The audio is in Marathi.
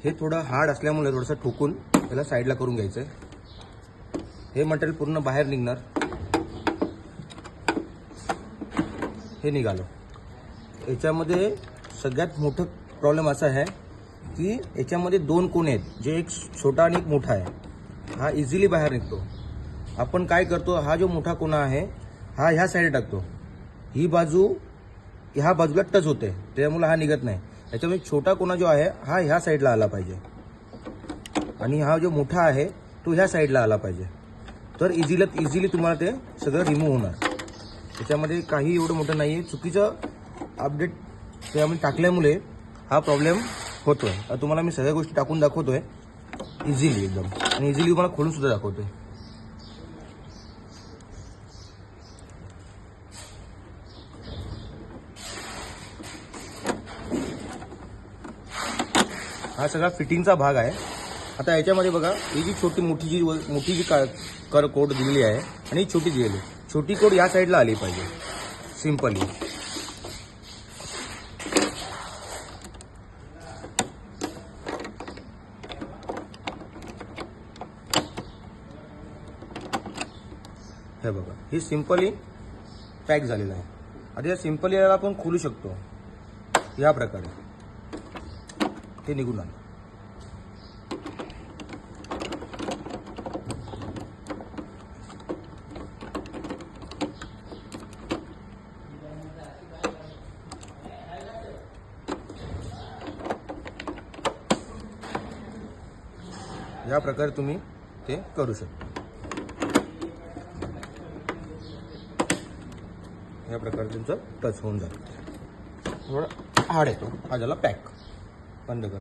हे थोडं हार्ड असल्यामुळे थोडंसं ठोकून त्याला साईडला करून घ्यायचं आहे. हे मटेरियल पूर्ण बाहेर निघणार. हे निघालं. याच्यामध्ये सगळ्यात मोठं प्रॉब्लेम असा आहे की याच्यामध्ये दोन कोने आहेत, जे एक छोटा आणि एक मोठा आहे. हा इझिली बाहेर निघतो. आपण काय करतो, हा जो मोठा कोना आहे हा ह्या साईड टाकतो, ही बाजू ह्या बाजूला टच होते, त्यामुळे हा निघत नाही. याच्यामुळे छोटा कोना जो आहे हा ह्या साईडला आला पाहिजे आणि हा जो मोठा आहे तो ह्या साईडला आला पाहिजे. तर इझिली तुम्हाला ते सगळं रिमूव्ह होणार. त्याच्यामध्ये काही एवढं मोठं नाही आहे. चुकीचं अपडेट त्यामध्ये टाकल्यामुळे हा प्रॉब्लेम होतोय. आता तुम्हाला मी सगळ्या गोष्टी टाकून दाखवतोय इझिली एकदम, आणि इझिली तुम्हाला खोलून सुद्धा दाखवतोय. हा सगळा फिटिंगचा भाग आहे. आता याच्यामध्ये बघा, ही जी मोठी जी कोड दिलेली आहे आणि ही छोटी दिलेली आहे. छोटी कोड या साईडला आली पाहिजे सिंपली. हे बघा, ही सिंपली पॅक झालेलं आहे. आता या सिंपली याला आपण खोलू शकतो या प्रकारे. ते निघून आलं. या प्रकारे तुम्ही ते करू शकता. या प्रकारे तुमचं टच होऊन जातं. थोडा हार्ड येतो. हा झाला पॅक. बंद कर.